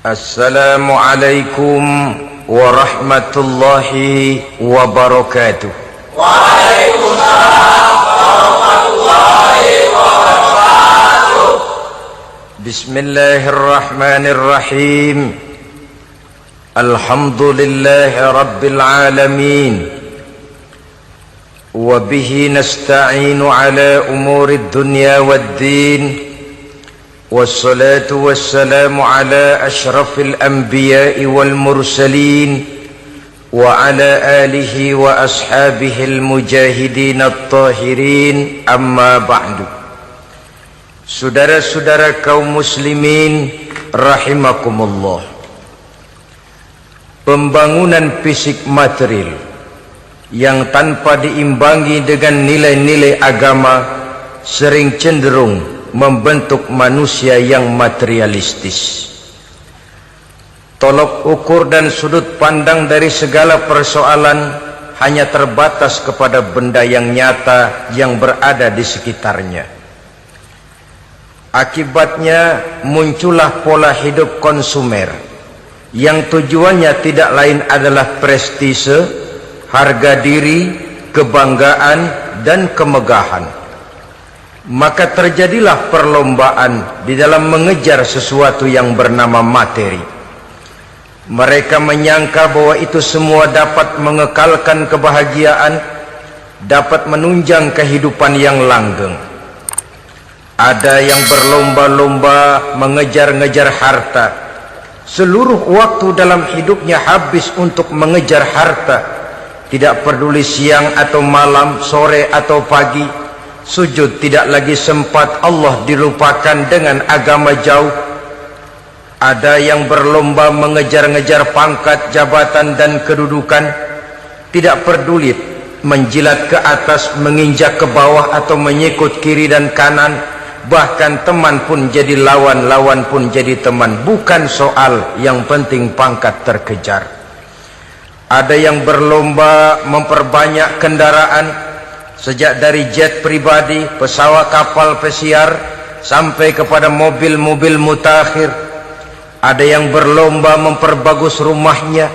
Assalamualaikum warahmatullahi wabarakatuh. Waalaikumsalam warahmatullahi wabarakatuh. Bismillahirrahmanirrahim. Alhamdulillahi rabbil alamin. Wa bihi nasta'inu ala umurid dunya waddin. Wassalatu wassalamu ala ashrafil anbiya'i wal mursalin wa ala alihi wa ashabihil mujahidin at-tahirin, amma ba'du. Saudara-saudara kaum muslimin rahimakumullah, pembangunan fisik material yang tanpa diimbangi dengan nilai-nilai agama sering cenderung membentuk manusia yang materialistis. Tolok ukur dan sudut pandang dari segala persoalan hanya terbatas kepada benda yang nyata yang berada di sekitarnya. Akibatnya muncullah pola hidup konsumer yang tujuannya tidak lain adalah prestise, harga diri, kebanggaan, dan kemegahan. Maka terjadilah perlombaan di dalam mengejar sesuatu yang bernama materi. Mereka menyangka bahwa itu semua dapat mengekalkan kebahagiaan, dapat menunjang kehidupan yang langgeng. Ada yang berlomba-lomba mengejar-ngejar harta. Seluruh waktu dalam hidupnya habis untuk mengejar harta. Tidak peduli siang atau malam, sore atau pagi. Sujud tidak lagi sempat, Allah dilupakan dengan agama jauh. Ada yang berlomba mengejar-ngejar pangkat, jabatan, dan kedudukan. Tidak peduli menjilat ke atas, menginjak ke bawah, atau menyikut kiri dan kanan. Bahkan teman pun jadi lawan, lawan pun jadi teman. Bukan soal, yang penting pangkat terkejar. Ada yang berlomba memperbanyak kendaraan, sejak dari jet pribadi, pesawat, kapal pesiar, sampai kepada mobil-mobil mutakhir. Ada yang berlomba memperbagus rumahnya,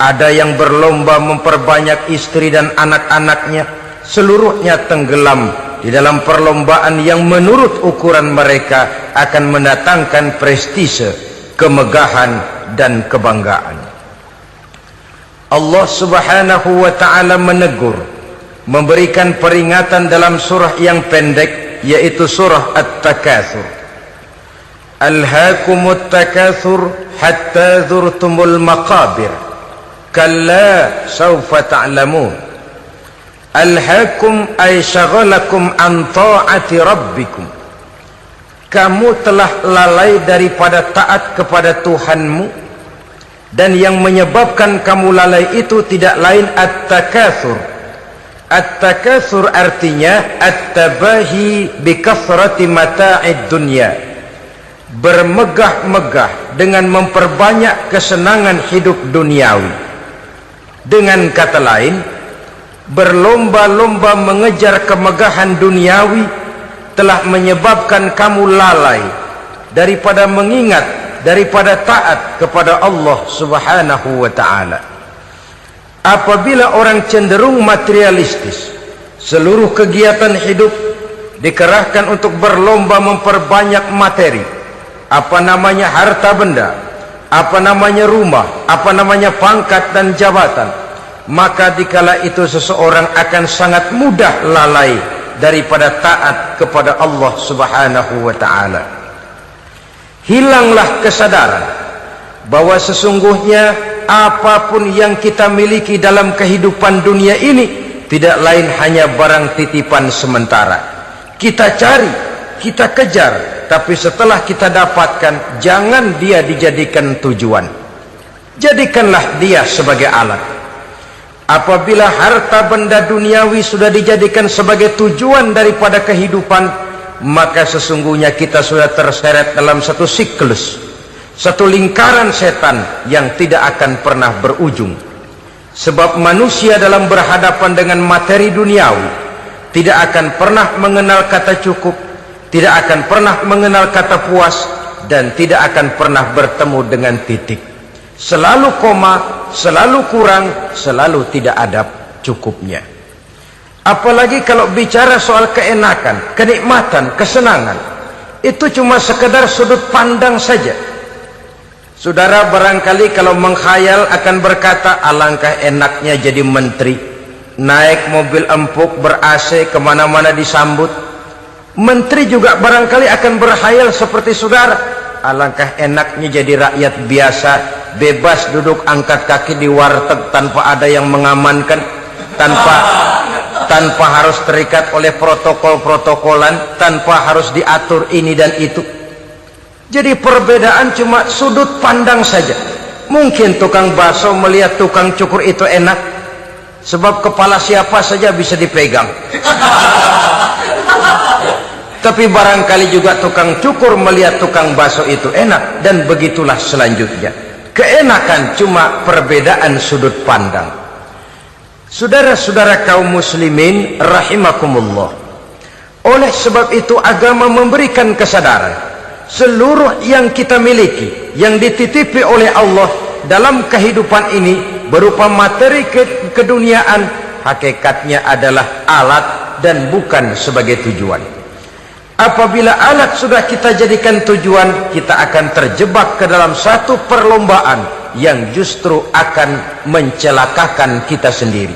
ada yang berlomba memperbanyak istri dan anak-anaknya. Seluruhnya tenggelam di dalam perlombaan yang menurut ukuran mereka akan mendatangkan prestise, kemegahan, dan kebanggaan. Allah subhanahu wa ta'ala menegur, memberikan peringatan dalam surah yang pendek, yaitu surah At-Takatsur. Alhaakumut takatsur hatta zurtumul maqabir kalla sawfa ta'lamun. Alhaakum ay syagalakum an ta'ati rabbikum. Kamu telah lalai daripada taat kepada Tuhanmu, dan yang menyebabkan kamu lalai itu tidak lain at-takatsur. At-takatsur artinya at-tabahi bi kathrati mata'id dunya, bermegah-megah dengan memperbanyak kesenangan hidup duniawi. Dengan kata lain, berlomba-lomba mengejar kemegahan duniawi telah menyebabkan kamu lalai daripada mengingat, daripada taat kepada Allah subhanahu wa ta'ala. Apabila orang cenderung materialistis, seluruh kegiatan hidup dikerahkan untuk berlomba memperbanyak materi. Apa namanya harta benda, apa namanya rumah, apa namanya pangkat dan jabatan. Maka dikala itu seseorang akan sangat mudah lalai daripada taat kepada Allah subhanahu wa ta'ala. Hilanglah kesadaran bahwa sesungguhnya apapun yang kita miliki dalam kehidupan dunia ini tidak lain hanya barang titipan sementara. Kita cari, kita kejar, tapi setelah kita dapatkan, jangan dia dijadikan tujuan. Jadikanlah dia sebagai alat. Apabila harta benda duniawi sudah dijadikan sebagai tujuan daripada kehidupan, maka sesungguhnya kita sudah terseret dalam satu siklus, satu lingkaran setan yang tidak akan pernah berujung. Sebab manusia dalam berhadapan dengan materi duniawi tidak akan pernah mengenal kata cukup, tidak akan pernah mengenal kata puas, dan tidak akan pernah bertemu dengan titik. Selalu koma, selalu kurang, selalu tidak ada cukupnya. Apalagi kalau bicara soal keenakan, kenikmatan, kesenangan, itu cuma sekedar sudut pandang saja. Saudara barangkali kalau menghayal akan berkata, alangkah enaknya jadi menteri, naik mobil empuk ber-AC kemana-mana disambut. Menteri juga barangkali akan berhayal seperti saudara, alangkah enaknya jadi rakyat biasa, bebas duduk angkat kaki di warteg tanpa ada yang mengamankan, tanpa harus terikat oleh protokol-protokolan, tanpa harus diatur ini dan itu. Jadi perbedaan cuma sudut pandang saja. Mungkin tukang bakso melihat tukang cukur itu enak, sebab kepala siapa saja bisa dipegang. Tapi barangkali juga tukang cukur melihat tukang bakso itu enak, dan begitulah selanjutnya. Keenakan cuma perbedaan sudut pandang. Saudara-saudara kaum muslimin rahimakumullah, oleh sebab itu agama memberikan kesadaran seluruh yang kita miliki, yang dititipi oleh Allah dalam kehidupan ini berupa materi keduniaan, hakikatnya adalah alat dan bukan sebagai tujuan. Apabila alat sudah kita jadikan tujuan, kita akan terjebak ke dalam satu perlombaan yang justru akan mencelakakan kita sendiri.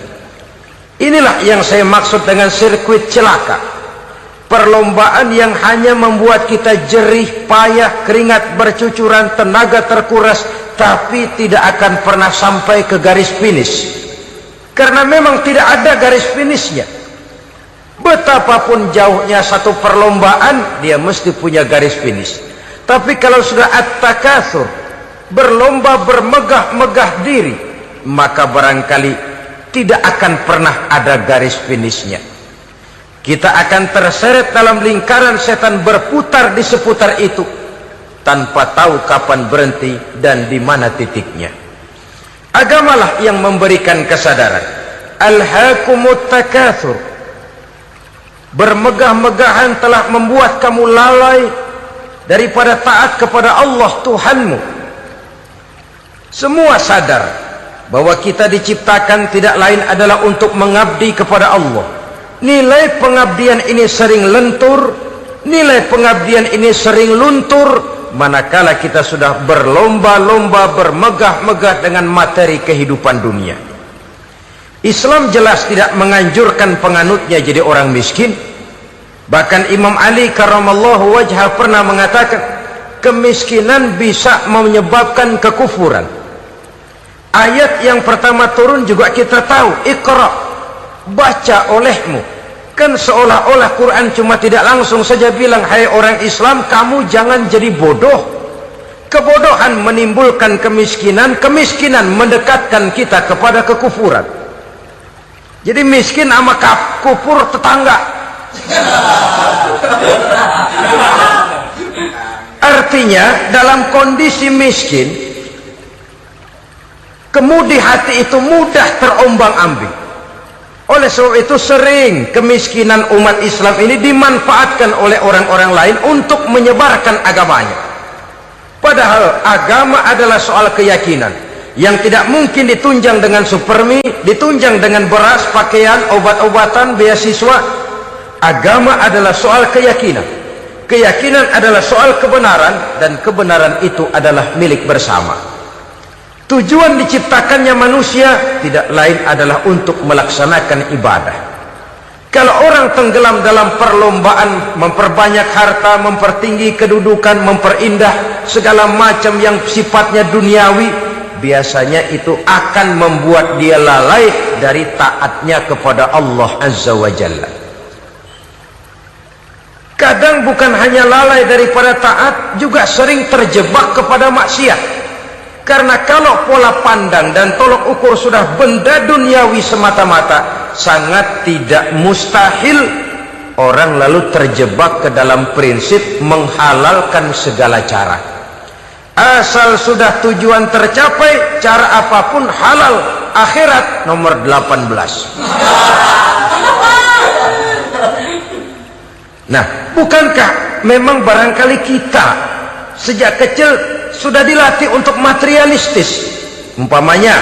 Inilah yang saya maksud dengan sirkuit celaka. Perlombaan yang hanya membuat kita jerih, payah, keringat bercucuran, tenaga terkuras, tapi tidak akan pernah sampai ke garis finish. Karena memang tidak ada garis finishnya. Betapapun jauhnya satu perlombaan, dia mesti punya garis finish. Tapi kalau sudah at-takatsur, berlomba bermegah-megah diri, maka barangkali tidak akan pernah ada garis finishnya. Kita akan terseret dalam lingkaran setan, berputar di seputar itu tanpa tahu kapan berhenti dan di mana titiknya. Agamalah yang memberikan kesadaran. Alhaakumut takatsur, bermegah-megahan telah membuat kamu lalai daripada taat kepada Allah Tuhanmu. Semua sadar bahwa kita diciptakan tidak lain adalah untuk mengabdi kepada Allah. Nilai pengabdian ini sering lentur, nilai pengabdian ini sering luntur, manakala kita sudah berlomba-lomba bermegah-megah dengan materi kehidupan dunia. Islam jelas tidak menganjurkan penganutnya jadi orang miskin. Bahkan Imam Ali karramallahu wajhah pernah mengatakan, kemiskinan bisa menyebabkan kekufuran. Ayat yang pertama turun juga kita tahu, Iqra, baca olehmu. Kan seolah-olah Quran cuma tidak langsung saja bilang, hai orang Islam, kamu jangan jadi bodoh. Kebodohan menimbulkan kemiskinan, kemiskinan mendekatkan kita kepada kekufuran. Jadi miskin sama kufur tetangga. Artinya dalam kondisi miskin, kemudi hati itu mudah terombang-ambing. Oleh sebab itu sering kemiskinan umat Islam ini dimanfaatkan oleh orang-orang lain untuk menyebarkan agamanya. Padahal agama adalah soal keyakinan yang tidak mungkin ditunjang dengan supermi, ditunjang dengan beras, pakaian, obat-obatan, beasiswa. Agama adalah soal keyakinan. Keyakinan adalah soal kebenaran, dan kebenaran itu adalah milik bersama. Tujuan diciptakannya manusia tidak lain adalah untuk melaksanakan ibadah. Kalau orang tenggelam dalam perlombaan memperbanyak harta, mempertinggi kedudukan, memperindah segala macam yang sifatnya duniawi, biasanya itu akan membuat dia lalai dari taatnya kepada Allah Azza wa Jalla. Kadang bukan hanya lalai daripada taat, juga sering terjebak kepada maksiat. Karena kalau pola pandang dan tolok ukur sudah benda duniawi semata-mata, sangat tidak mustahil orang lalu terjebak ke dalam prinsip menghalalkan segala cara. Asal sudah tujuan tercapai, cara apapun halal. Akhirat nomor 18. Nah, bukankah memang barangkali kita sejak kecil sudah dilatih untuk materialistis. Umpamanya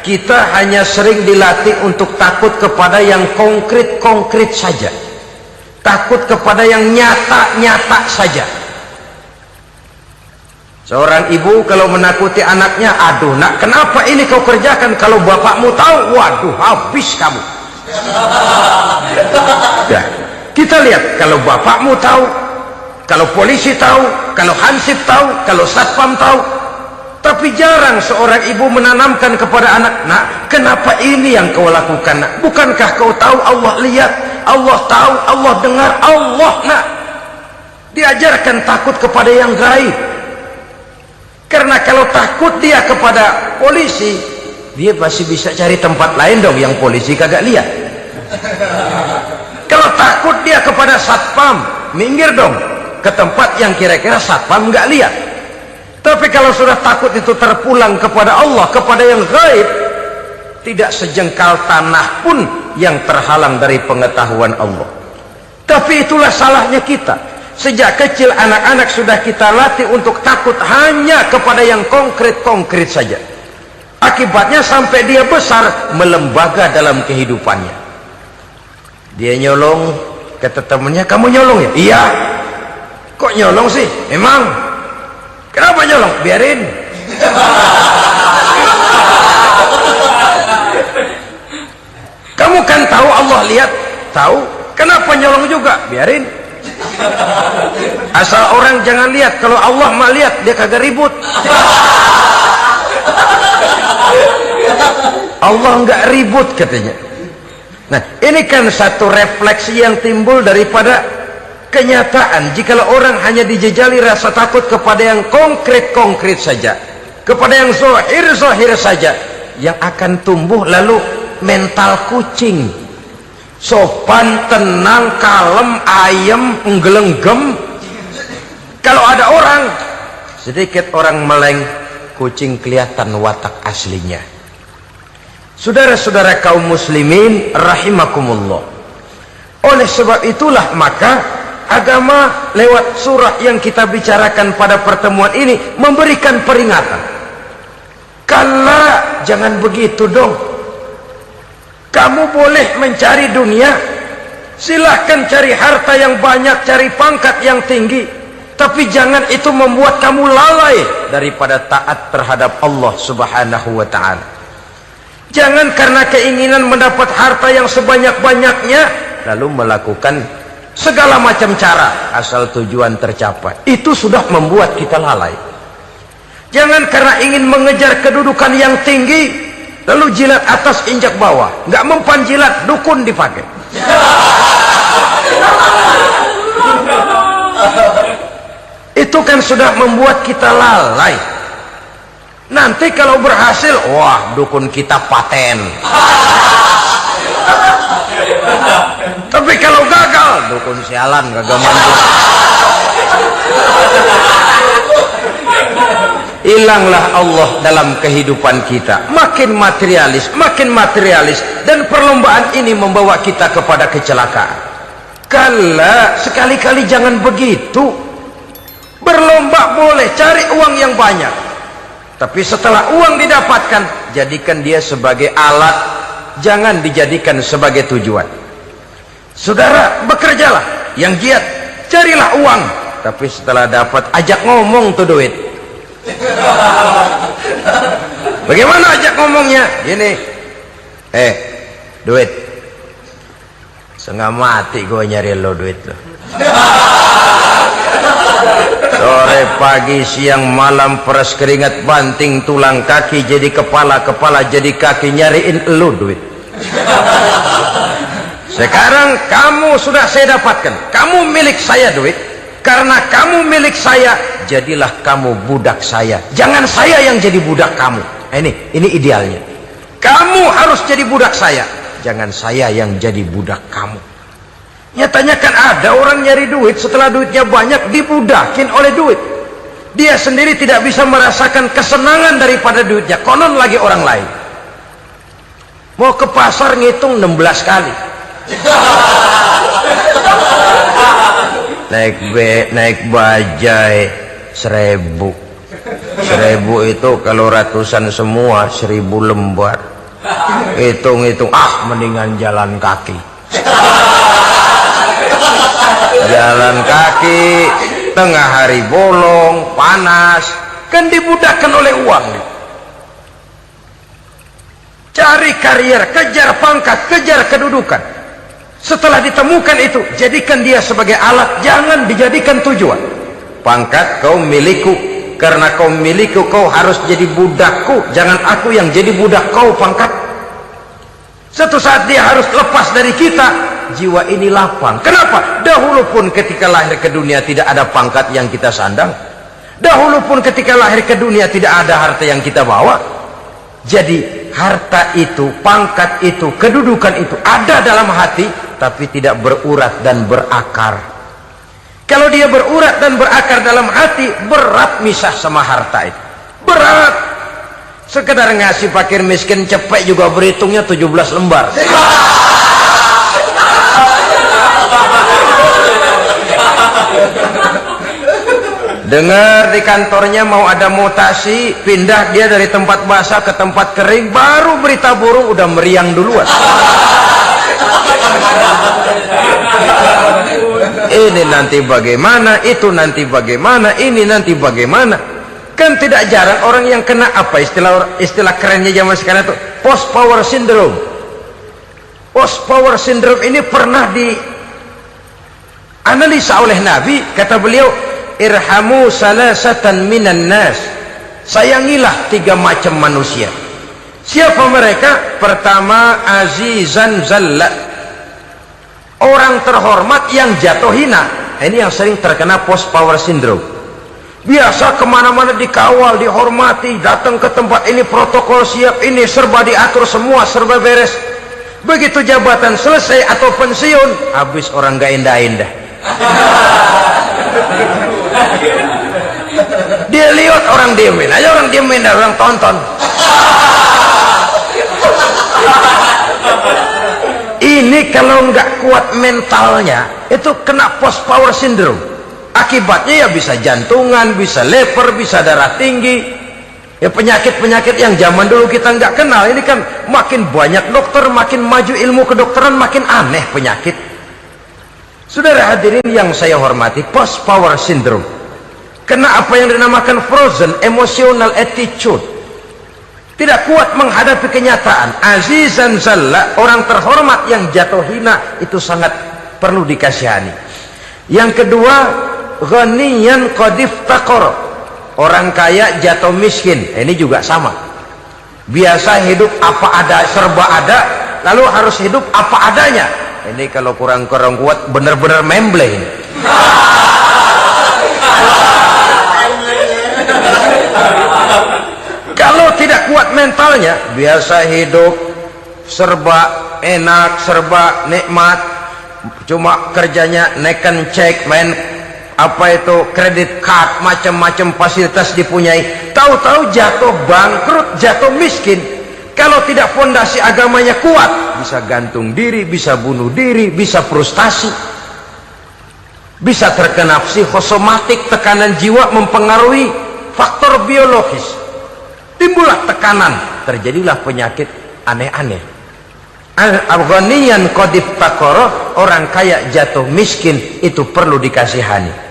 kita hanya sering dilatih untuk takut kepada yang konkret-konkret saja, takut kepada yang nyata-nyata saja. Seorang ibu kalau menakuti anaknya, aduh nak, kenapa ini kau kerjakan, kalau bapakmu tahu, waduh habis kamu. Ya, kita lihat kalau bapakmu tahu, kalau polisi tahu, kalau hansip tahu, kalau satpam tahu. Tapi jarang seorang ibu menanamkan kepada anak, nak, kenapa ini yang kau lakukan, nak? Bukankah kau tahu Allah lihat, Allah tahu, Allah dengar, Allah, nak? Diajarkan takut kepada yang gaib. Karena kalau takut dia kepada polisi, dia pasti bisa cari tempat lain dong yang polisi kagak lihat. Kalau takut dia kepada satpam, minggir dong ke tempat yang kira-kira satpam nggak lihat. Tapi kalau sudah takut itu terpulang kepada Allah, kepada yang gaib, tidak sejengkal tanah pun yang terhalang dari pengetahuan Allah. Tapi itulah salahnya kita. Sejak kecil anak-anak sudah kita latih untuk takut hanya kepada yang konkret-konkret saja. Akibatnya sampai dia besar melembaga dalam kehidupannya. Dia nyolong, kata temannya, kamu nyolong ya? Iya. Kok nyolong sih? Emang. Kenapa nyolong? Biarin. Kamu kan tahu Allah lihat, tahu. Kenapa nyolong juga? Biarin. Asal orang jangan lihat, kalau Allah mah lihat, dia kagak ribut. Allah nggak ribut katanya. Nah, ini kan satu refleksi yang timbul daripada kenyataan. Jikalau orang hanya dijejali rasa takut kepada yang konkret-konkret saja, kepada yang zahir-zahir saja, yang akan tumbuh lalu mental kucing, sopan, tenang, kalem, ayem, nggelenggem. Kalau ada orang, sedikit orang meleng, kucing kelihatan watak aslinya. Saudara-saudara kaum muslimin rahimakumullah, oleh sebab itulah maka agama lewat surah yang kita bicarakan pada pertemuan ini memberikan peringatan. Kala, jangan begitu dong. Kamu boleh mencari dunia, silahkan cari harta yang banyak, cari pangkat yang tinggi, tapi jangan itu membuat kamu lalai daripada taat terhadap Allah subhanahu wa ta'ala. Jangan karena keinginan mendapat harta yang sebanyak-banyaknya lalu melakukan segala macam cara asal tujuan tercapai. Itu sudah membuat kita lalai. Jangan karena ingin mengejar kedudukan yang tinggi lalu jilat atas injak bawah, nggak mempan jilat, dukun dipakai. Itu kan sudah membuat kita lalai. Nanti kalau berhasil, wah, dukun kita paten. Tapi kalau gagal, dukun sialan, gagal mantu. Hilanglah Allah dalam kehidupan kita. Makin materialis, dan perlombaan ini membawa kita kepada kecelakaan. Kala, sekali-kali jangan begitu. Berlomba boleh, cari uang yang banyak, tapi setelah uang didapatkan, jadikan dia sebagai alat, jangan dijadikan sebagai tujuan. Saudara, bekerjalah yang giat, carilah uang, tapi setelah dapat ajak ngomong tuh duit. Bagaimana ajak ngomongnya? Gini, duit, setengah mati gue nyari lo duit lo. Sore, pagi, siang, malam, peras keringat, banting tulang kaki jadi kepala, kepala jadi kaki, nyariin lo duit. Sekarang kamu sudah saya dapatkan, kamu milik saya duit. Karena kamu milik saya, jadilah kamu budak saya. Jangan saya yang jadi budak kamu. Ini idealnya. Kamu harus jadi budak saya, jangan saya yang jadi budak kamu. Nyatanya kan ada orang nyari duit, setelah duitnya banyak dibudakin oleh duit. Dia sendiri tidak bisa merasakan kesenangan daripada duitnya, konon lagi orang lain. Mau ke pasar ngitung 16 kali. Naik bajai, 1000 itu kalau ratusan semua 1000 lembar. Hitung-hitung, mendingan jalan kaki. Jalan kaki tengah hari bolong panas, kan dibudakkan oleh uang. Cari karier, kejar pangkat, kejar kedudukan. Setelah ditemukan itu, jadikan dia sebagai alat, jangan dijadikan tujuan. Pangkat kau milikku, karena kau milikku kau harus jadi budakku, jangan aku yang jadi budak kau. Pangkat satu saat dia harus lepas dari kita, jiwa ini lapang. Kenapa? Dahulu pun ketika lahir ke dunia tidak ada pangkat yang kita sandang, dahulu pun ketika lahir ke dunia tidak ada harta yang kita bawa. Jadi harta itu, pangkat itu, kedudukan itu ada dalam hati, tapi tidak berurat dan berakar. Kalau dia berurat dan berakar dalam hati, berat misah sama harta itu, berat. Sekedar ngasih fakir miskin cepet juga berhitungnya 17 lembar. Dengar di kantornya mau ada mutasi, pindah dia dari tempat basah ke tempat kering, baru berita burung udah meriang duluan. Ini nanti bagaimana, itu nanti bagaimana, ini nanti bagaimana. Kan tidak jarang orang yang kena apa istilah kerennya zaman sekarang itu, post power syndrome. Post power syndrome ini pernah dianalisa oleh Nabi. Kata beliau, irhamu salasatan minan nas, sayangilah 3 macam manusia. Siapa mereka? Pertama, azizan zalla, orang terhormat yang jatuh hina. Ini yang sering terkena post power syndrome. Biasa kemana-mana dikawal, dihormati, datang ke tempat ini protokol siap, ini serba diatur, semua serba beres. Begitu jabatan selesai atau pensiun, habis orang gak indah-indah. Dia lihat orang diemin aja, orang diemin, orang tonton. Ini kalau nggak kuat mentalnya, itu kena post power syndrome. Akibatnya ya bisa jantungan, bisa leper, bisa darah tinggi. Ya penyakit-penyakit yang zaman dulu kita nggak kenal. Ini kan makin banyak dokter, makin maju ilmu kedokteran, makin aneh penyakit. Saudara hadirin yang saya hormati, post power syndrome kena apa yang dinamakan frozen emotional attitude, tidak kuat menghadapi kenyataan. Azizan zalla, orang terhormat yang jatuh hina, itu sangat perlu dikasihani. Yang kedua, ghaniyan qad iftaqara, orang kaya jatuh miskin. Ini juga sama, biasa hidup apa ada, serba ada, lalu harus hidup apa adanya. Ini kalau kurang kuat benar-benar memble ini. Kalau tidak kuat mentalnya, biasa hidup serba enak, serba nikmat, cuma kerjanya neken cek, main apa itu kredit card, macam-macam fasilitas dipunyai, tahu-tahu jatuh bangkrut, jatuh miskin. Kalau tidak fondasi agamanya kuat, bisa gantung diri, bisa bunuh diri, bisa frustasi, bisa terkena psikosomatik, tekanan jiwa mempengaruhi faktor biologis, timbullah tekanan, terjadilah penyakit aneh-aneh. Al-ghaniyan qad iftaqara, orang kaya jatuh miskin, itu perlu dikasihani.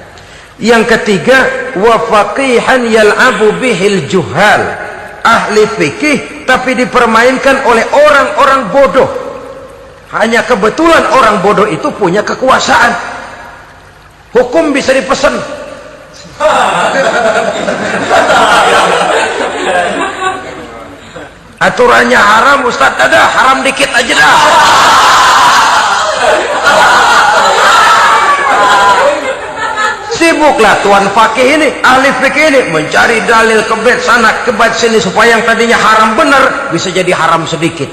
Yang ketiga, wa faqihan yal'abu bihil juhal, ahli fikih tapi dipermainkan oleh orang-orang bodoh. Hanya kebetulan orang bodoh itu punya kekuasaan, hukum bisa dipesan. Aturannya haram, Ustaz, ada haram dikit aja dah. Sibuklah tuan fakih ini, ahli fikih ini, mencari dalil kebet sana kebet sini supaya yang tadinya haram benar bisa jadi haram sedikit.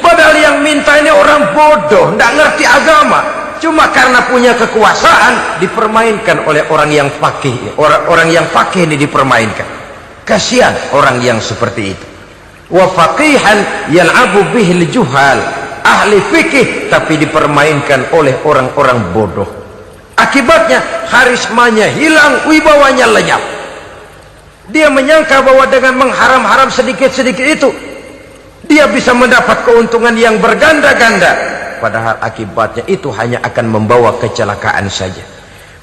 Padahal yang minta ini orang bodoh, tidak ngerti agama, cuma karena punya kekuasaan dipermainkan oleh orang yang fakih. Orang yang fakih ini dipermainkan. Kasihan orang yang seperti itu. Wa faqihan yal'abu bihil juhal, ahli fikih tapi dipermainkan oleh orang-orang bodoh. Akibatnya karismanya hilang, wibawanya lenyap. Dia menyangka bahwa dengan mengharam-haram sedikit-sedikit itu dia bisa mendapat keuntungan yang berganda-ganda, padahal akibatnya itu hanya akan membawa kecelakaan saja.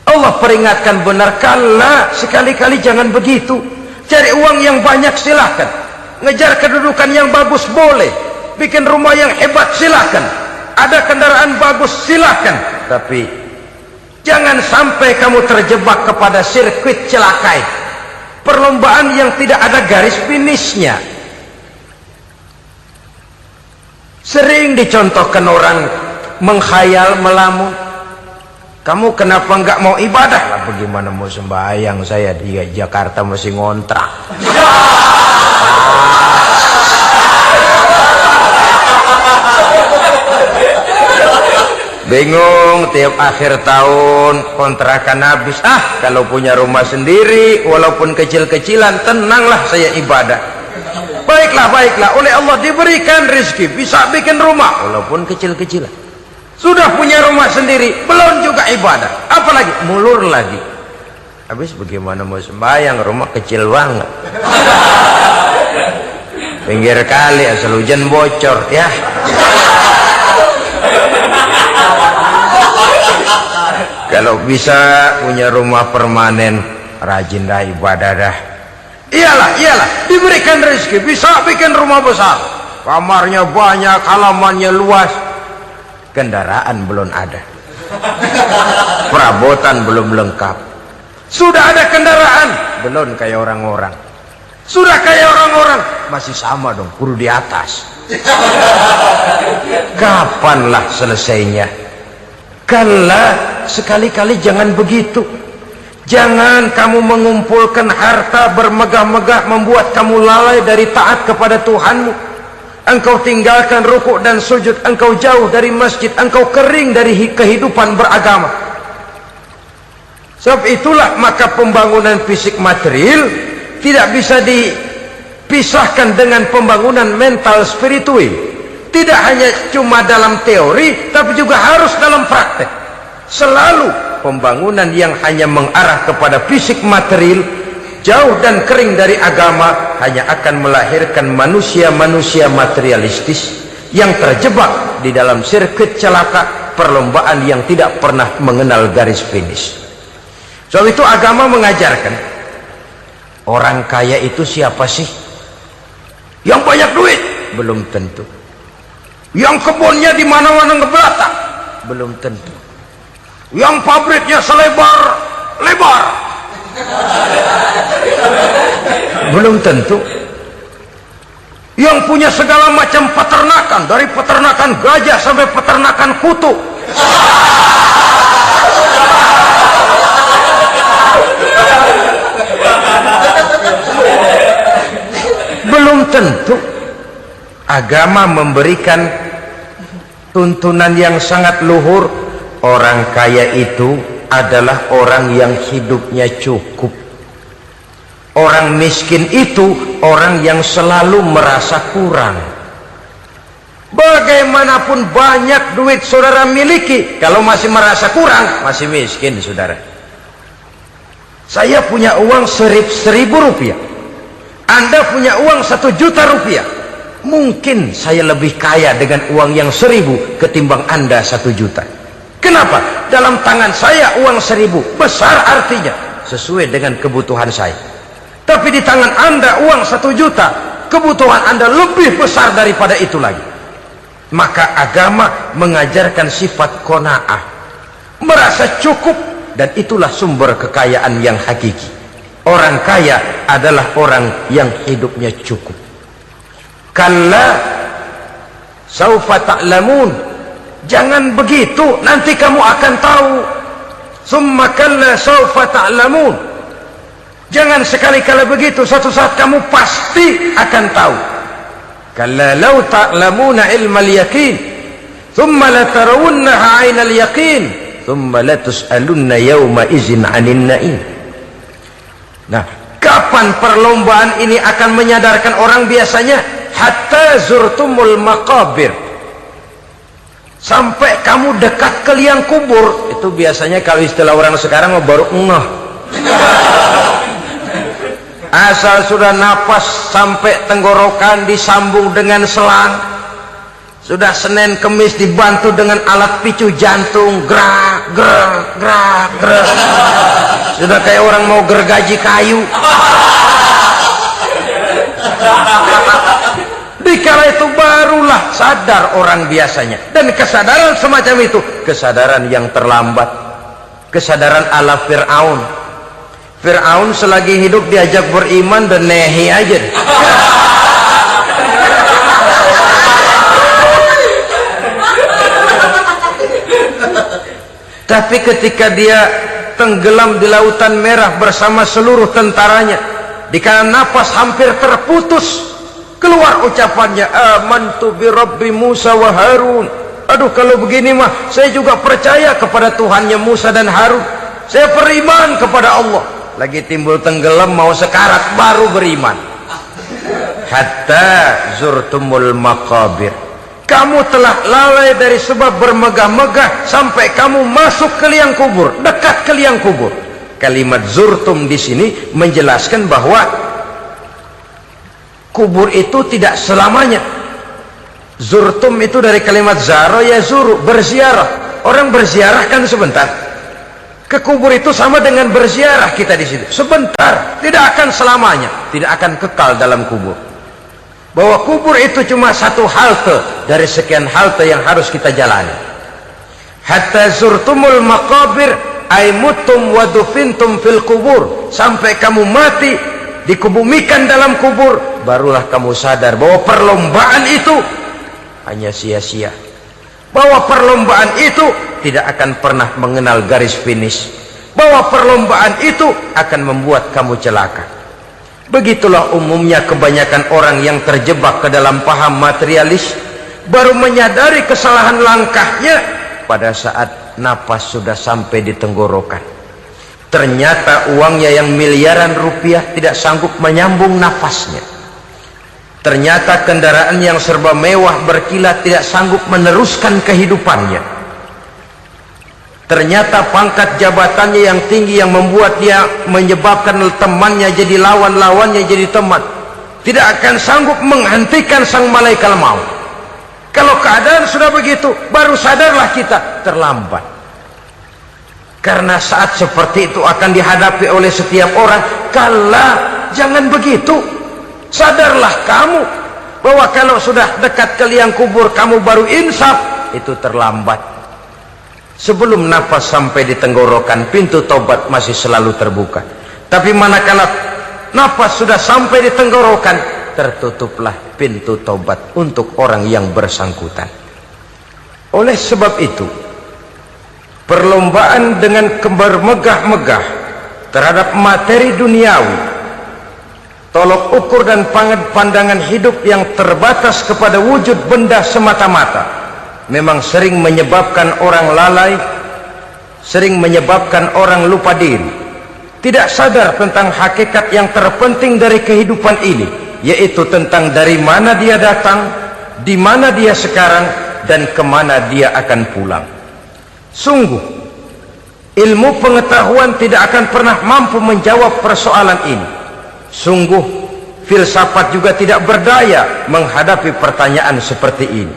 Allah peringatkan benar, kala, sekali-kali jangan begitu. Cari uang yang banyak silahkan, ngejar kedudukan yang bagus boleh, bikin rumah yang hebat silahkan, ada kendaraan bagus silahkan, tapi jangan sampai kamu terjebak kepada sirkuit celakai, perlombaan yang tidak ada garis finishnya. Sering dicontohkan orang menghayal, melamun, kamu kenapa nggak mau ibadah? Lah bagaimana mau sembahyang, saya di Jakarta masih ngontrak. Bingung, tiap akhir tahun kontrakan habis. Kalau punya rumah sendiri walaupun kecil-kecilan, tenanglah saya ibadah. Baiklah, oleh Allah diberikan rezeki bisa bikin rumah walaupun kecil-kecilan. Sudah punya rumah sendiri, belum juga ibadah, apalagi mulur lagi. Habis bagaimana mau sembahyang, rumah kecil banget. Pinggir kali, asal hujan bocor ya. Kalau bisa punya rumah permanen, rajin dah ibadah dah. Iyalah, diberikan rezeki bisa bikin rumah besar, kamarnya banyak, halamannya luas, kendaraan belum ada, perabotan belum lengkap. Sudah ada kendaraan, belum kayak orang-orang. Sudah kayak orang-orang, masih sama dong, kudu di atas. Kapanlah selesainya? Kala, sekali-kali jangan begitu. Jangan kamu mengumpulkan harta bermegah-megah membuat kamu lalai dari taat kepada Tuhanmu. Engkau tinggalkan rukuk dan sujud, engkau jauh dari masjid, engkau kering dari kehidupan beragama. Sebab itulah maka pembangunan fisik material tidak bisa dipisahkan dengan pembangunan mental spiritual. Tidak hanya cuma dalam teori, tapi juga harus dalam praktek. Selalu pembangunan yang hanya mengarah kepada fisik material, jauh dan kering dari agama, hanya akan melahirkan manusia-manusia materialistis yang terjebak di dalam sirkuit celaka, perlombaan yang tidak pernah mengenal garis finish. Soal itu agama mengajarkan, orang kaya itu siapa sih? Yang banyak duit? Belum tentu. Yang kebunnya di mana-mana ngebelata? Belum tentu. Yang pabriknya selebar-lebar? Belum tentu. Yang punya segala macam peternakan, dari peternakan gajah sampai peternakan kutu? Belum tentu. Agama memberikan tuntunan yang sangat luhur. Orang kaya itu adalah orang yang hidupnya cukup. Orang miskin itu orang yang selalu merasa kurang. Bagaimanapun banyak duit saudara miliki, kalau masih merasa kurang, masih miskin saudara. Saya punya uang 1.000 rupiah, Anda punya uang 1 juta rupiah. Mungkin saya lebih kaya dengan uang yang 1.000 ketimbang Anda 1 juta. Kenapa? Dalam tangan saya uang 1.000 besar, artinya sesuai dengan kebutuhan saya. Tapi di tangan Anda uang 1 juta, kebutuhan Anda lebih besar daripada itu lagi. Maka agama mengajarkan sifat qanaah, merasa cukup, dan itulah sumber kekayaan yang hakiki. Orang kaya adalah orang yang hidupnya cukup. Kalla saufa ta'lamun, jangan begitu, nanti kamu akan tahu. Summa kalla saufa ta'lamun, jangan sekali-kali begitu, suatu saat kamu pasti akan tahu. Kalla law ta'lamuna ilmal yaqin thumma latarawunnaha 'ainal yaqin thumma latus'alunna yawma idzin 'anil na'im. Nah, kapan perlombaan ini akan menyadarkan orang? Biasanya hatta zurtumul maqabir, sampai kamu dekat ke liang kubur. Itu biasanya kalau istilah orang sekarang baru ngeh. Asal sudah napas sampai tenggorokan disambung dengan selang, sudah Senin Kemis dibantu dengan alat picu jantung, gerak gerak gerak gerak, sudah kayak orang mau gergaji kayu. Dikala itu barulah sadar orang biasanya. Dan kesadaran semacam itu kesadaran yang terlambat, kesadaran ala Fir'aun. Fir'aun selagi hidup diajak beriman dan nehi aja. Tapi ketika dia tenggelam di lautan merah bersama seluruh tentaranya, dikala napas hampir terputus, keluar ucapannya, amantu bi Rabbi Musa wa Harun. Aduh, kalau begini mah saya juga percaya kepada Tuhannya Musa dan Harun. Saya beriman kepada Allah. Lagi timbul tenggelam mau sekarat baru beriman. Hatta zurtumul maqabir. Kamu telah lalai dari sebab bermegah-megah sampai kamu masuk ke liang kubur, dekat ke liang kubur. Kalimat zurtum di sini menjelaskan bahwa kubur itu tidak selamanya. Zurtum itu dari kalimat zaro ya zuru, berziarah. Orang berziarah kan sebentar. Ke kubur itu sama dengan berziarah kita di situ. Sebentar, tidak akan selamanya, tidak akan kekal dalam kubur. Bahwa kubur itu cuma satu halte dari sekian halte yang harus kita jalani. Hatta zurtumul maqabir ay mutum wa dufintum fil kubur. Sampai kamu mati, dikubumikan dalam kubur, barulah kamu sadar bahwa perlombaan itu hanya sia-sia. Bahwa perlombaan itu tidak akan pernah mengenal garis finish. Bahwa perlombaan itu akan membuat kamu celaka. Begitulah umumnya kebanyakan orang yang terjebak ke dalam paham materialis, baru menyadari kesalahan langkahnya pada saat napas sudah sampai di tenggorokan. Ternyata uangnya yang miliaran rupiah tidak sanggup menyambung nafasnya. Ternyata kendaraan yang serba mewah berkilat tidak sanggup meneruskan kehidupannya. Ternyata pangkat jabatannya yang tinggi yang membuat dia menyebabkan temannya jadi lawan, lawannya jadi teman, tidak akan sanggup menghentikan sang malaikat maut. Kalau keadaan sudah begitu, baru sadarlah kita terlambat. Karena saat seperti itu akan dihadapi oleh setiap orang. Kala, jangan begitu. Sadarlah kamu bahwa kalau sudah dekat ke liang kubur kamu baru insaf, itu terlambat. Sebelum nafas sampai di tenggorokan, pintu taubat masih selalu terbuka. Tapi manakala nafas sudah sampai di tenggorokan, tertutuplah pintu taubat untuk orang yang bersangkutan. Oleh sebab itu, perlombaan dengan bermegah-megah terhadap materi duniawi, tolok ukur dan pandangan hidup yang terbatas kepada wujud benda semata-mata, memang sering menyebabkan orang lalai, sering menyebabkan orang lupa diri, tidak sadar tentang hakikat yang terpenting dari kehidupan ini, yaitu tentang dari mana dia datang, di mana dia sekarang, dan kemana dia akan pulang. Sungguh, ilmu pengetahuan tidak akan pernah mampu menjawab persoalan ini. Sungguh, filsafat juga tidak berdaya menghadapi pertanyaan seperti ini.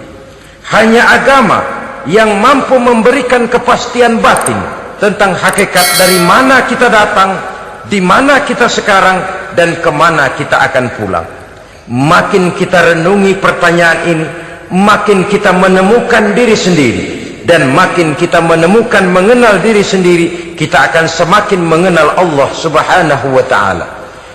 Hanya agama yang mampu memberikan kepastian batin tentang hakikat dari mana kita datang, di mana kita sekarang, dan kemana kita akan pulang. Makin kita renungi pertanyaan ini, makin kita menemukan diri sendiri. Dan makin kita menemukan mengenal diri sendiri, kita akan semakin mengenal Allah Subhanahu wa ta'ala.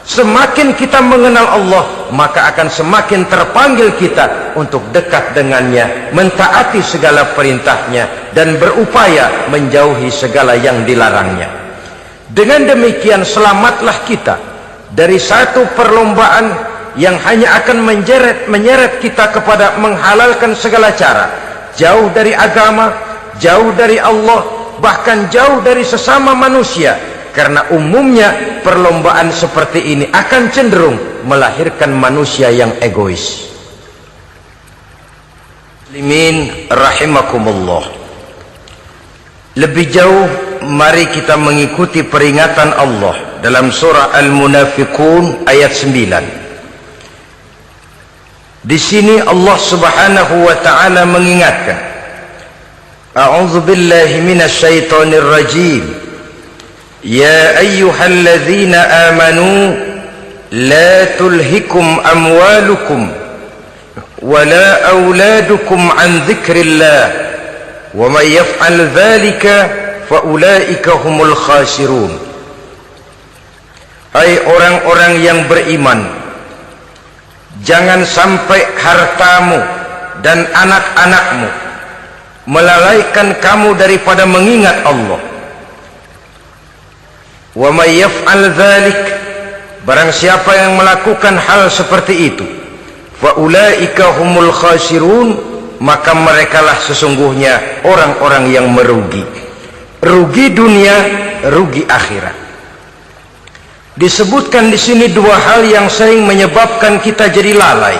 Semakin kita mengenal Allah, maka akan semakin terpanggil kita untuk dekat dengannya, mentaati segala perintahnya, dan berupaya menjauhi segala yang dilarangnya. Dengan demikian selamatlah kita dari satu perlombaan yang hanya akan menyeret kita kepada menghalalkan segala cara, jauh dari agama, jauh dari Allah, bahkan jauh dari sesama manusia. Karena umumnya perlombaan seperti ini akan cenderung melahirkan manusia yang egois. Muslimin rahimakumullah. Lebih jauh mari kita mengikuti peringatan Allah dalam surah Al-Munafiqun ayat 9. Di sini Allah Subhanahu wa taala mengingatkan, A'udzu billahi minasy syaithanir rajim. Ya ayyuhalladzina amanu la tulhikum amwalukum ولا أولادكم عن ذكر الله ومن يفعل ذلك فأولئك هم الخاسرون. Hai orang-orang yang beriman, jangan sampai hartamu dan anak-anakmu melalaikan kamu daripada mengingat Allah. Wa may yaf'al dzalik, barang siapa yang melakukan hal seperti itu, faulaika humul khasirun, maka merekalah sesungguhnya orang-orang yang merugi. Rugi dunia, rugi akhirat. Disebutkan di sini dua hal yang sering menyebabkan kita jadi lalai.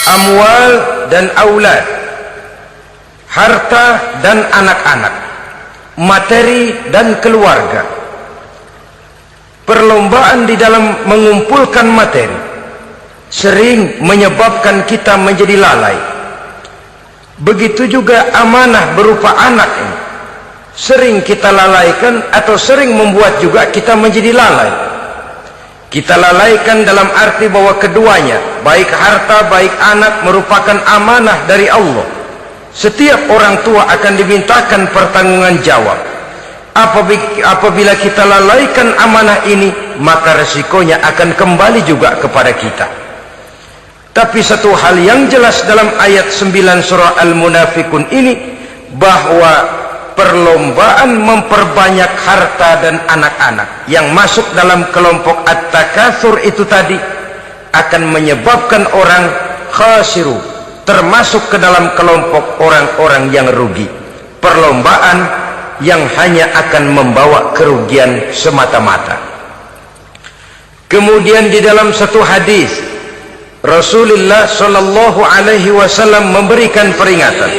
Amwal dan aulad. Harta dan anak-anak. Materi dan keluarga. Perlombaan di dalam mengumpulkan materi sering menyebabkan kita menjadi lalai. Begitu juga amanah berupa anak ini sering kita lalaikan atau sering membuat juga kita menjadi lalai. Kita lalaikan dalam arti bahwa keduanya, baik harta baik anak, merupakan amanah dari Allah. Setiap orang tua akan dimintakan pertanggungan jawab. Apabila kita lalaikan amanah ini, maka resikonya akan kembali juga kepada kita. Tapi satu hal yang jelas dalam ayat 9 surah Al-Munafiqun ini, bahwa perlombaan memperbanyak harta dan anak-anak yang masuk dalam kelompok at-takatsur itu tadi akan menyebabkan orang khasiru, termasuk ke dalam kelompok orang-orang yang rugi. Perlombaan yang hanya akan membawa kerugian semata-mata. Kemudian di dalam satu hadis Rasulullah sallallahu alaihi wasallam memberikan peringatan.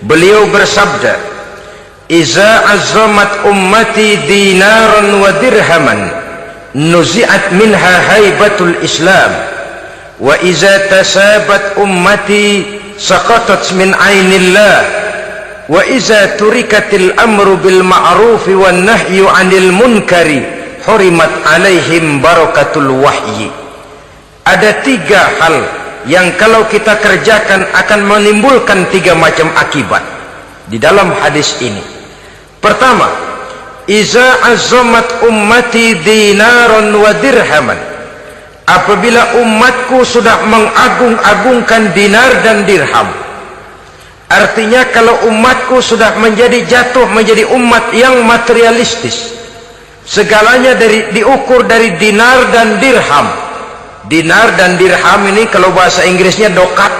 Beliau bersabda, "Iza azzamat ummati dinaran wa dirhaman, nuzi'at minha haibatul Islam, wa iza tasabat ummati saqatat min ainillah, wa iza turikatil amru bil ma'rufi wan nahyu 'anil munkari, hurimat 'alaihim barakatul wahyi." Ada tiga hal yang kalau kita kerjakan akan menimbulkan tiga macam akibat di dalam hadis ini. Pertama, iza azzamat ummati dinaran wa dirhaman. Apabila umatku sudah mengagung-agungkan dinar dan dirham, artinya kalau umatku sudah jatuh menjadi umat yang materialistis, segalanya diukur dari dinar dan dirham. Dinar dan dirham ini kalau bahasa Inggrisnya dokat.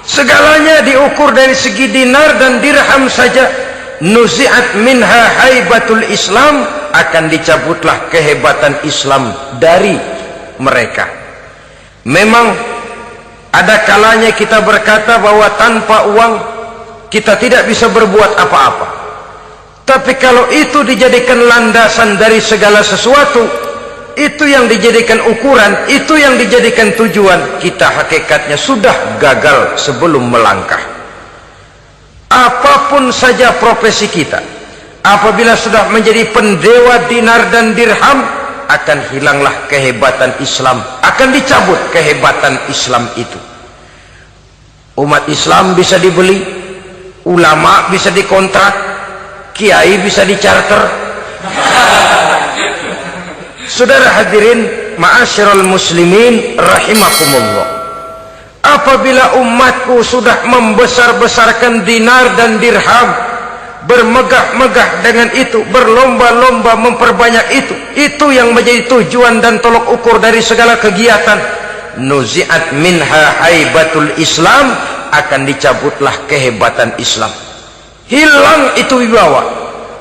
Segalanya diukur dari segi dinar dan dirham saja. Nuzi'at minha haibatul Islam, akan dicabutlah kehebatan Islam dari mereka. Memang ada kalanya kita berkata bahwa tanpa uang kita tidak bisa berbuat apa-apa. Tapi kalau itu dijadikan landasan dari segala sesuatu, itu yang dijadikan ukuran, itu yang dijadikan tujuan, kita hakikatnya sudah gagal sebelum melangkah. Apapun saja profesi kita, apabila sudah menjadi pendewa dinar dan dirham, akan hilanglah kehebatan Islam, akan dicabut kehebatan Islam itu. Umat Islam bisa dibeli, ulama bisa dikontrak, kiai bisa dicarter. Saudara hadirin ma'asyiral muslimin rahimakumullah, apabila umatku sudah membesar-besarkan dinar dan dirham, bermegah-megah dengan itu, berlomba-lomba memperbanyak itu yang menjadi tujuan dan tolok ukur dari segala kegiatan, nuzi'at minha haibatul Islam, akan dicabutlah kehebatan Islam. Hilang itu wibawa.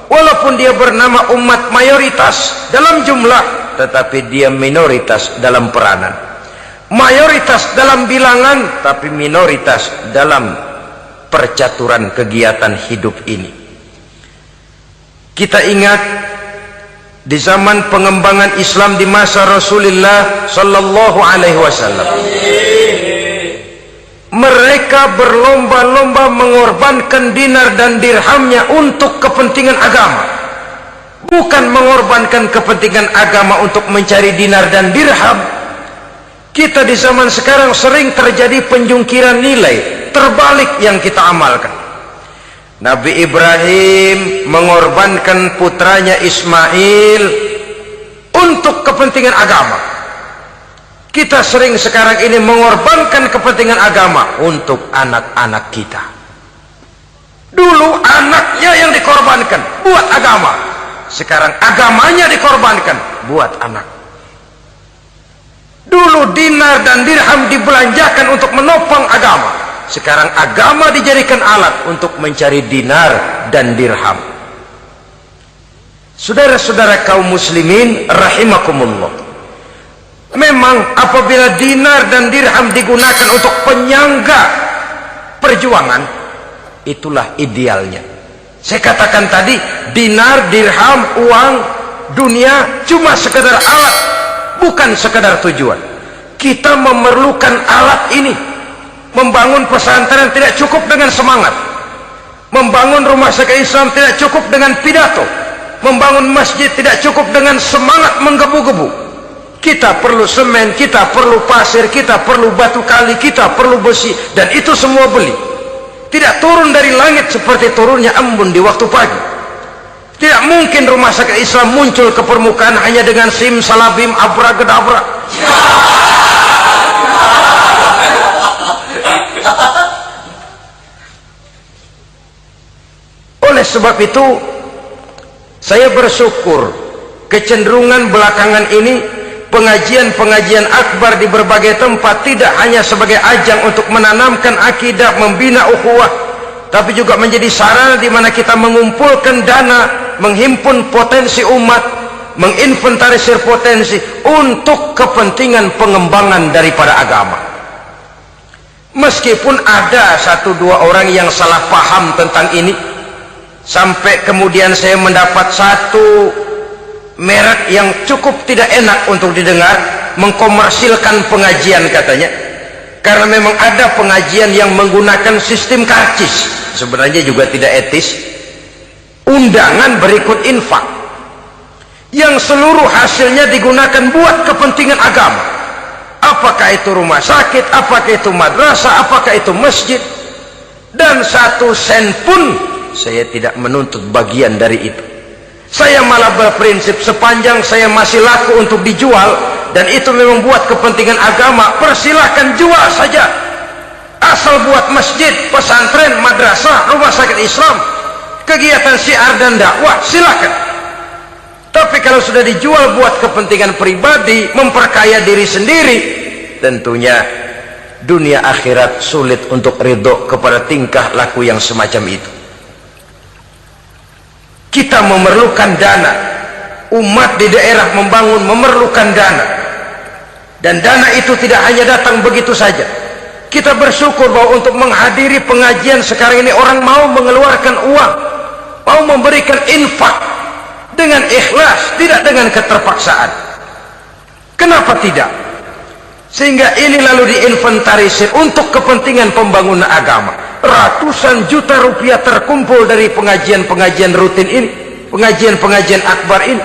Walaupun dia bernama umat mayoritas dalam jumlah, tetapi dia minoritas dalam peranan. Mayoritas dalam bilangan, tapi minoritas dalam percaturan kegiatan hidup ini. Kita ingat di zaman pengembangan Islam di masa Rasulullah sallallahu alaihi wasallam, mereka berlomba-lomba mengorbankan dinar dan dirhamnya untuk kepentingan agama, bukan mengorbankan kepentingan agama untuk mencari dinar dan dirham. Kita di zaman sekarang sering terjadi penjungkiran nilai, terbalik yang kita amalkan. Nabi Ibrahim mengorbankan putranya Ismail untuk kepentingan agama. Kita sering sekarang ini mengorbankan kepentingan agama untuk anak-anak kita. Dulu anaknya yang dikorbankan buat agama, sekarang agamanya dikorbankan buat anak. Dulu dinar dan dirham dibelanjakan untuk menopang agama, sekarang agama dijadikan alat untuk mencari dinar dan dirham. Saudara-saudara kaum muslimin rahimakumullah, memang apabila dinar dan dirham digunakan untuk penyangga perjuangan, itulah idealnya. Saya katakan tadi, dinar, dirham, uang, dunia cuma sekedar alat, bukan sekedar tujuan. Kita memerlukan alat ini. Membangun pesantren tidak cukup dengan semangat, membangun rumah sakit Islam tidak cukup dengan pidato, membangun masjid tidak cukup dengan semangat menggebu-gebu. Kita perlu semen, kita perlu pasir, kita perlu batu kali, kita perlu besi, dan itu semua beli. Tidak turun dari langit seperti turunnya embun di waktu pagi. Tidak mungkin rumah sakit Islam muncul ke permukaan hanya dengan simsalabim abracadabra. Oleh sebab itu, saya bersyukur kecenderungan belakangan ini pengajian-pengajian akbar di berbagai tempat tidak hanya sebagai ajang untuk menanamkan akidah, membina ukhuwah, tapi juga menjadi sarana di mana kita mengumpulkan dana, menghimpun potensi umat, menginventarisir potensi untuk kepentingan pengembangan daripada agama. Meskipun ada satu dua orang yang salah paham tentang ini, sampai kemudian saya mendapat satu merek yang cukup tidak enak untuk didengar, mengkomersilkan pengajian katanya, karena memang ada pengajian yang menggunakan sistem karcis, sebenarnya juga tidak etis. Undangan berikut infak yang seluruh hasilnya digunakan buat kepentingan agama, apakah itu rumah sakit, apakah itu madrasah, apakah itu masjid, dan satu sen pun saya tidak menuntut bagian dari itu. Saya malah berprinsip sepanjang saya masih laku untuk dijual dan itu memang buat kepentingan agama, persilahkan jual saja, asal buat masjid, pesantren, madrasah, rumah sakit Islam, kegiatan syiar dan dakwah, silakan. Tapi kalau sudah dijual buat kepentingan pribadi, memperkaya diri sendiri, tentunya dunia akhirat sulit untuk ridho kepada tingkah laku yang semacam itu. Kita memerlukan dana, umat di daerah membangun memerlukan dana, dan dana itu tidak hanya datang begitu saja. Kita bersyukur bahwa untuk menghadiri pengajian sekarang ini orang mau mengeluarkan uang, mau memberikan infak dengan ikhlas, tidak dengan keterpaksaan. Kenapa tidak? Sehingga ini lalu diinventarisir untuk kepentingan pembangunan agama. Ratusan juta rupiah terkumpul dari pengajian-pengajian rutin ini, pengajian-pengajian akbar ini.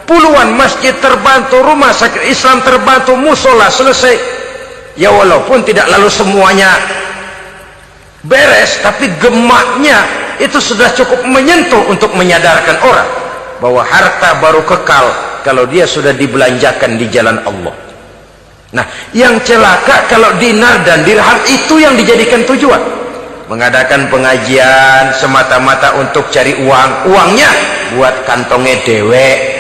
Puluhan masjid terbantu, rumah sakit Islam terbantu, musola selesai. Ya walaupun tidak lalu semuanya beres, tapi gemaknya itu sudah cukup menyentuh untuk menyadarkan orang bahwa harta baru kekal kalau dia sudah dibelanjakan di jalan Allah. Nah, yang celaka kalau dinar dan dirham itu yang dijadikan tujuan. Mengadakan pengajian semata-mata untuk cari uang, uangnya buat kantongnya dewe.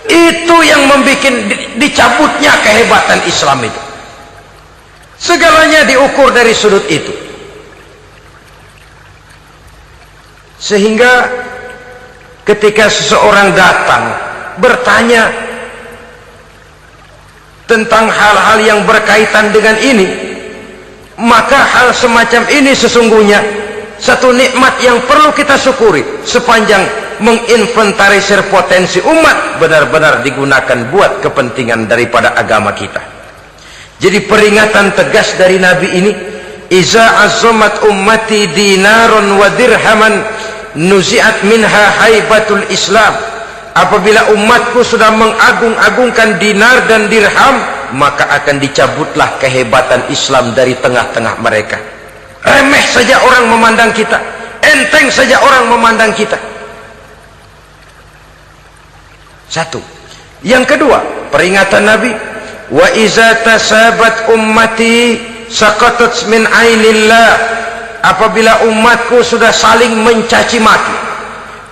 Itu yang membuat dicabutnya kehebatan Islam itu. Segalanya diukur dari sudut itu. Sehingga ketika seseorang datang bertanya tentang hal-hal yang berkaitan dengan ini, maka hal semacam ini sesungguhnya satu nikmat yang perlu kita syukuri sepanjang menginventarisir potensi umat benar-benar digunakan buat kepentingan daripada agama kita. Jadi peringatan tegas dari Nabi ini, iza azamat ummati dinaron wa dirhaman nuzi'at minha haibatul Islam. Apabila umatku sudah mengagung-agungkan dinar dan dirham, maka akan dicabutlah kehebatan Islam dari tengah-tengah mereka. Remeh saja orang memandang kita, enteng saja orang memandang kita. Satu. Yang kedua, peringatan Nabi, wa iza tasabat ummati saqatat min ainillah. Apabila umatku sudah saling mencaci maki,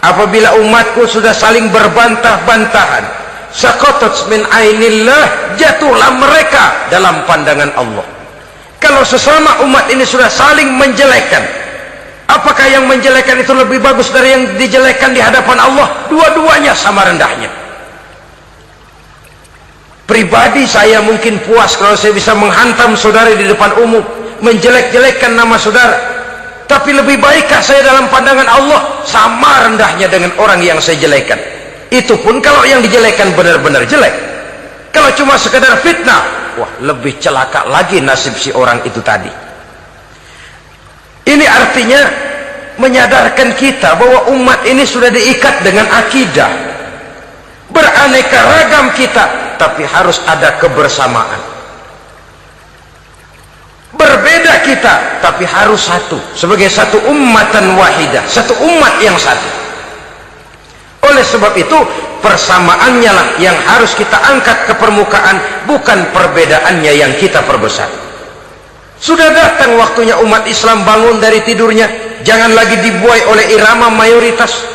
apabila umatku sudah saling berbantah-bantahan, saqatat min ainillah, jatuhlah mereka dalam pandangan Allah. Kalau sesama umat ini sudah saling menjelekkan, apakah yang menjelekkan itu lebih bagus dari yang dijelekkan di hadapan Allah? Dua-duanya sama rendahnya. Pribadi saya mungkin puas kalau saya bisa menghantam saudara di depan umum, menjelek-jelekkan nama saudara. Tapi lebih baikkah saya dalam pandangan Allah? Sama rendahnya dengan orang yang saya jelekkan. Itu pun kalau yang dijelekkan benar-benar jelek. Kalau cuma sekedar fitnah, wah, lebih celaka lagi nasib si orang itu tadi. Ini artinya menyadarkan kita bahwa umat ini sudah diikat dengan akidah. Beraneka ragam kita, tapi harus ada kebersamaan. Berbeda kita, tapi harus satu, sebagai satu ummatan wahidah, satu umat yang satu. Oleh sebab itu, persamaannya lah yang harus kita angkat ke permukaan, bukan perbedaannya yang kita perbesar. Sudah datang waktunya umat Islam bangun dari tidurnya, jangan lagi dibuai oleh irama mayoritas.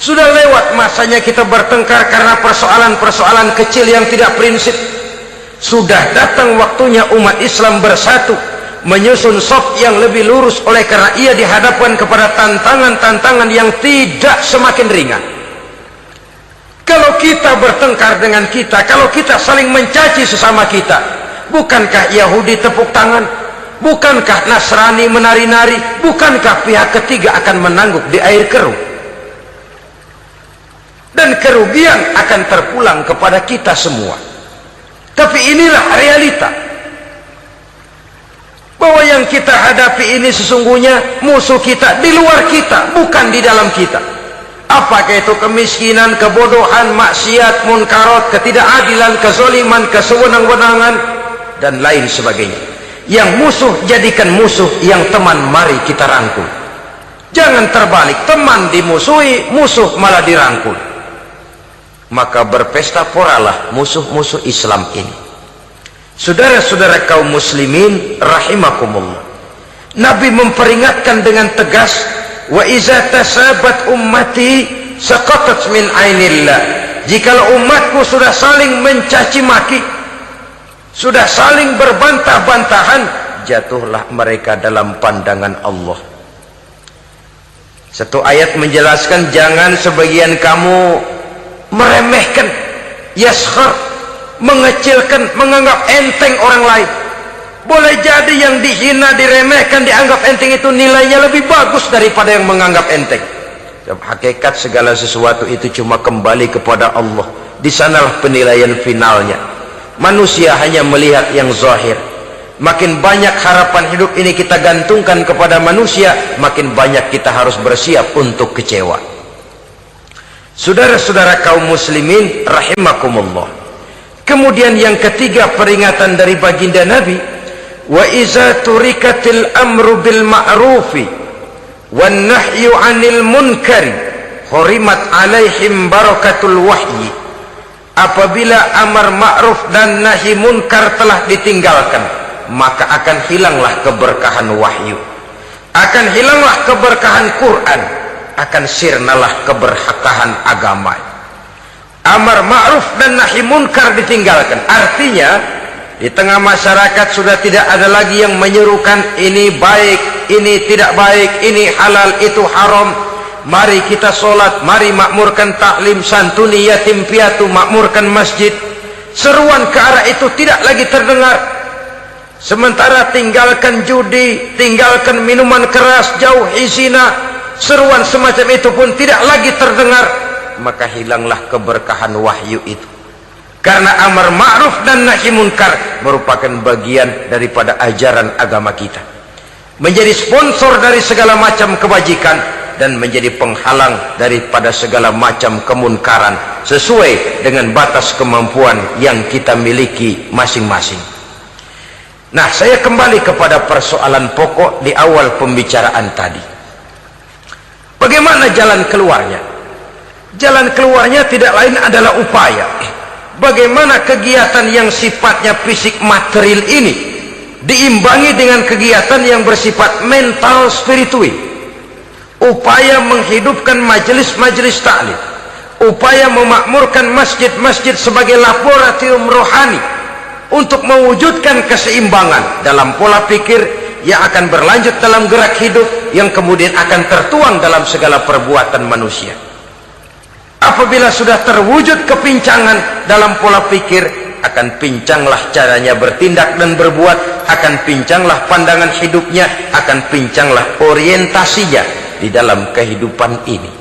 Sudah lewat masanya kita bertengkar karena persoalan-persoalan kecil yang tidak prinsip. Sudah datang waktunya umat Islam bersatu, menyusun saf yang lebih lurus, oleh karena ia dihadapkan kepada tantangan-tantangan yang tidak semakin ringan. Kalau kita bertengkar dengan kita, kalau kita saling mencaci sesama kita, bukankah Yahudi tepuk tangan? Bukankah Nasrani menari-nari? Bukankah pihak ketiga akan menangguk di air keruh? Dan kerugian akan terpulang kepada kita semua. Tapi inilah realita, bahwa yang kita hadapi ini sesungguhnya musuh kita di luar kita, bukan di dalam kita. Apakah itu kemiskinan, kebodohan, maksiat, munkarat, ketidakadilan, kezaliman, kesewenang-wenangan, dan lain sebagainya. Yang musuh jadikan musuh, yang teman mari kita rangkul. Jangan terbalik, teman dimusuhi, musuh malah dirangkul. Maka berpesta poralah musuh-musuh Islam ini. Saudara-saudara kaum muslimin rahimakumullah, Nabi memperingatkan dengan tegas, wa iza tasabat ummati saqatat min ainillah. Jikalau umatku sudah saling mencaci maki, sudah saling berbantah-bantahan, jatuhlah mereka dalam pandangan Allah. Satu ayat menjelaskan, jangan sebagian kamu meremehkan, yaskhar, mengecilkan, menganggap enteng orang lain. Boleh jadi yang dihina, diremehkan, dianggap enteng itu nilainya lebih bagus daripada yang menganggap enteng. Hakikat segala sesuatu itu cuma kembali kepada Allah. Di sanalah penilaian finalnya. Manusia hanya melihat yang zahir. Makin banyak harapan hidup ini kita gantungkan kepada manusia, makin banyak kita harus bersiap untuk kecewa. Saudara-saudara kaum muslimin rahimakumullah. Kemudian yang ketiga peringatan dari baginda Nabi, wa iza turikatil amru bil ma'rufi wan nahyu 'anil munkari hurimat 'alaihim barakatul wahyi. Apabila amar ma'ruf dan nahi munkar telah ditinggalkan, maka akan hilanglah keberkahan wahyu, akan hilanglah keberkahan Quran, akan sirnalah keberkahan agama. Amar ma'ruf dan nahi munkar ditinggalkan, artinya di tengah masyarakat sudah tidak ada lagi yang menyerukan ini baik, ini tidak baik, ini halal, itu haram. mari kita sholat, mari makmurkan taklim, santuni yatim piatu, makmurkan masjid. Seruan ke arah itu tidak lagi terdengar. Sementara tinggalkan judi, tinggalkan minuman keras, jauhi zina, seruan semacam itu pun tidak lagi terdengar. Maka hilanglah keberkahan wahyu itu. Karena amar ma'ruf dan nahi munkar merupakan bagian daripada ajaran agama kita. Menjadi sponsor dari segala macam kebajikan dan menjadi penghalang daripada segala macam kemunkaran sesuai dengan batas kemampuan yang kita miliki masing-masing. Nah, saya kembali kepada persoalan pokok di awal pembicaraan tadi. Bagaimana jalan keluarnya? Jalan keluarnya tidak lain adalah upaya. Bagaimana kegiatan yang sifatnya fisik material ini diimbangi dengan kegiatan yang bersifat mental spiritual. Upaya menghidupkan majelis-majelis taklim, upaya memakmurkan masjid-masjid sebagai laboratorium rohani untuk mewujudkan keseimbangan dalam pola pikir yang akan berlanjut dalam gerak hidup yang kemudian akan tertuang dalam segala perbuatan manusia. Apabila sudah terwujud kepincangan dalam pola pikir, akan pincanglah caranya bertindak dan berbuat, akan pincanglah pandangan hidupnya, akan pincanglah orientasinya di dalam kehidupan ini.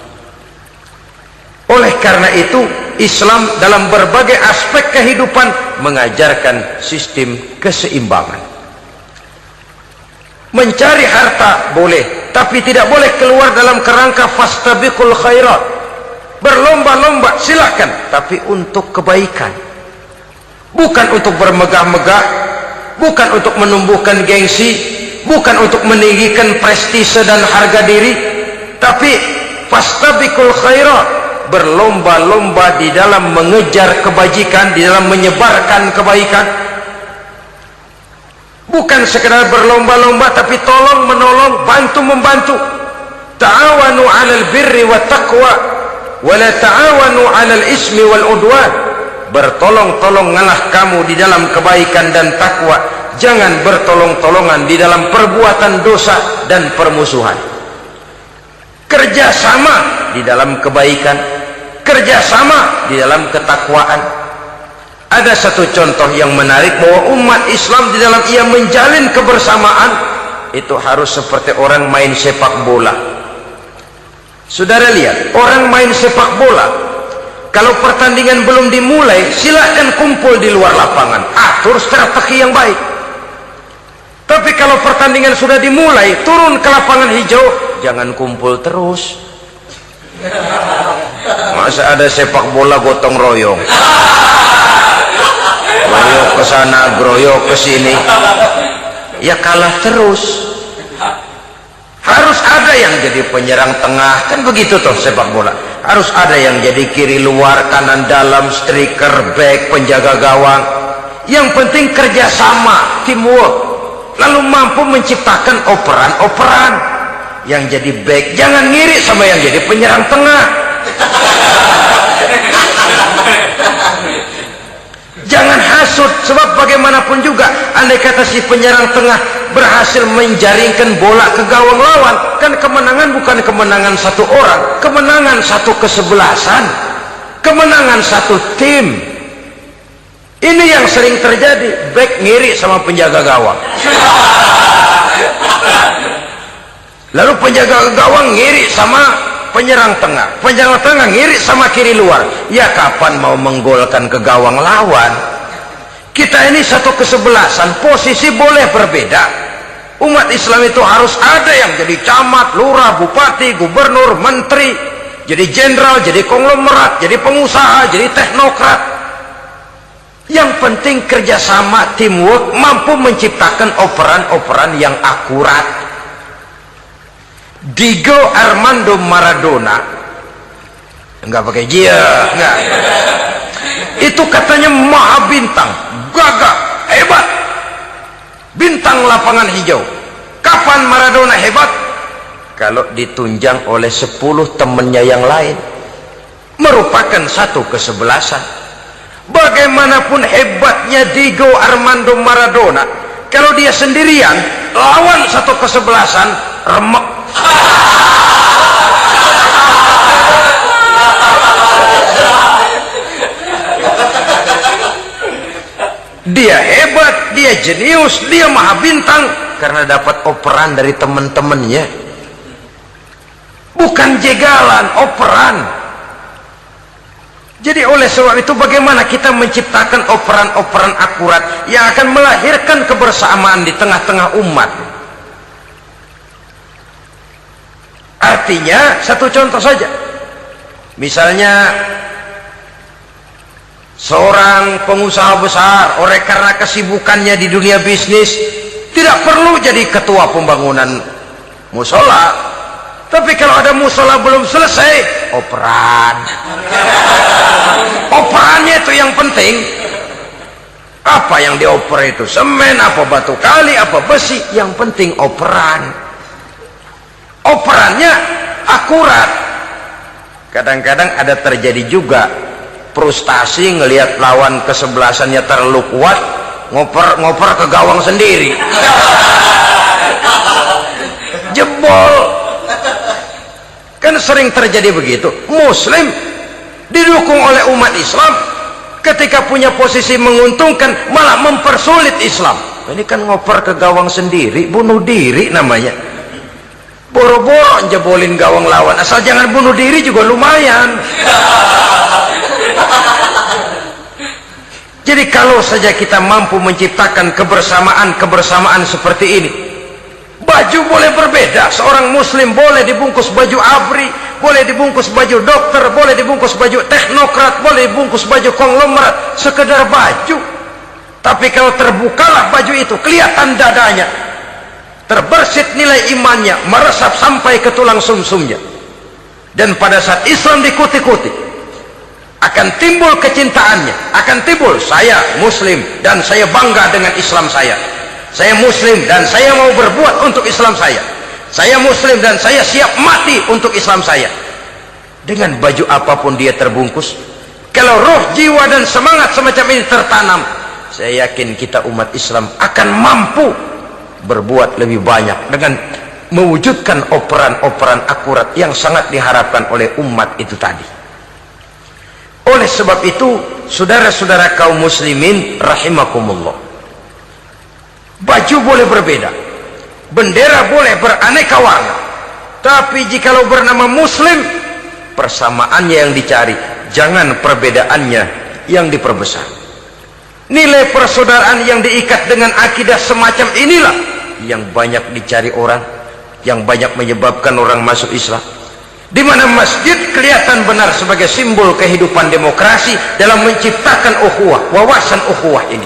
Oleh karena itu, Islam dalam berbagai aspek kehidupan mengajarkan sistem keseimbangan. Mencari harta boleh, tapi tidak boleh keluar dalam kerangka fastabiqul khairat. Berlomba-lomba silakan, tapi untuk kebaikan, bukan untuk bermegah-megah, bukan untuk menumbuhkan gengsi, bukan untuk meninggikan prestise dan harga diri, tapi fastabiqul khairat, berlomba-lomba di dalam mengejar kebajikan, di dalam menyebarkan kebaikan. Bukan sekedar berlomba-lomba, tapi tolong menolong, bantu membantu. Ta'awanu 'alal birri wat taqwa wala ta'awanu 'alal ismi wal udwan. Bertolong-tolonganlah kamu di dalam kebaikan dan takwa, jangan bertolong-tolongan di dalam perbuatan dosa dan permusuhan. Kerjasama di dalam kebaikan, kerjasama di dalam ketakwaan. Ada satu contoh yang menarik bahwa umat Islam di dalam ia menjalin kebersamaan itu harus seperti orang main sepak bola. Saudara lihat, orang main sepak bola, kalau pertandingan belum dimulai, silakan kumpul di luar lapangan, atur strategi yang baik. Tapi kalau pertandingan sudah dimulai, turun ke lapangan hijau, jangan kumpul terus. Masa ada sepak bola gotong royong, groyok ke sana, groyok ke sini, ya kalah terus. Harus ada yang jadi penyerang tengah, kan begitu toh sepak bola. Harus ada yang jadi kiri luar, kanan dalam, striker, back, penjaga gawang. Yang penting kerjasama, teamwork, lalu mampu menciptakan operan-operan. Yang jadi back jangan ngiri sama yang jadi penyerang tengah. Jangan hasut, sebab bagaimanapun juga andai kata si penyerang tengah berhasil menjaringkan bola ke gawang lawan, kan kemenangan bukan kemenangan satu orang, kemenangan satu kesebelasan, kemenangan satu tim. Ini yang sering terjadi, back ngiri sama penjaga gawang, lalu penjaga gawang ngiri sama penyerang tengah, penyerang tengah ngiri sama kiri luar. Ya kapan mau menggolkan ke gawang lawan? Kita ini satu kesebelasan, posisi boleh berbeda. Umat Islam itu harus ada yang jadi camat, lurah, bupati, gubernur, menteri, jadi jenderal, jadi konglomerat, jadi pengusaha, jadi teknokrat. Yang penting kerjasama, teamwork, mampu menciptakan operan-operan yang akurat. Diego Armando Maradona, enggak pakai dia, enggak, itu katanya maha bintang, gagah, hebat, bintang lapangan hijau. Kapan Maradona hebat? Kalau ditunjang oleh 10 temannya yang lain, merupakan satu kesebelasan. Bagaimanapun hebatnya Diego Armando Maradona, kalau dia sendirian lawan satu kesebelasan, remek. jenius, dia maha bintang karena dapat operan dari teman-temannya. Bukan jegalan, operan. Jadi oleh sebab itu bagaimana kita menciptakan operan-operan akurat yang akan melahirkan kebersamaan di tengah-tengah umat. Artinya, satu contoh saja. Misalnya seorang pengusaha besar, oleh karena kesibukannya di dunia bisnis, tidak perlu jadi ketua pembangunan musola. Tapi kalau ada musola belum selesai, operan. Operannya itu yang penting. Apa yang dioper itu? Semen, apa batu kali, apa besi? Yang penting operan. Operannya akurat. Kadang-kadang ada terjadi juga frustasi ngelihat lawan kesebelasannya terlalu kuat, ngoper ke gawang sendiri. Jebol. Kan sering terjadi begitu. Muslim didukung oleh umat Islam, ketika punya posisi menguntungkan malah mempersulit Islam. Ini kan ngoper ke gawang sendiri, bunuh diri namanya. Boro-boro jebolin gawang lawan, asal jangan bunuh diri juga lumayan. Jadi kalau saja kita mampu menciptakan kebersamaan seperti ini, baju boleh berbeda. Seorang muslim boleh dibungkus baju ABRI, boleh dibungkus baju dokter, boleh dibungkus baju teknokrat, boleh dibungkus baju konglomerat, sekedar baju. Tapi kalau terbukalah baju itu, kelihatan dadanya, terbersit nilai imannya, meresap sampai ke tulang sumsumnya. Dan pada saat Islam dikuti-kuti, akan timbul kecintaannya, akan timbul, saya muslim dan saya bangga dengan Islam saya. Saya muslim dan saya mau berbuat untuk Islam saya. Saya muslim dan saya siap mati untuk Islam saya. Dengan baju apapun dia terbungkus, kalau roh, jiwa dan semangat semacam ini tertanam, saya yakin kita umat Islam akan mampu berbuat lebih banyak dengan mewujudkan operan-operan akurat yang sangat diharapkan oleh umat itu tadi. Oleh sebab itu, saudara-saudara kaum muslimin rahimakumullah, baju boleh berbeda, bendera boleh beraneka warna, tapi jikalau bernama muslim, persamaannya yang dicari, jangan perbedaannya yang diperbesar. Nilai persaudaraan yang diikat dengan akidah semacam inilah yang banyak dicari orang, yang banyak menyebabkan orang masuk Islam. Di mana masjid kelihatan benar sebagai simbol kehidupan demokrasi dalam menciptakan ukhuwah, wawasan ukhuwah ini.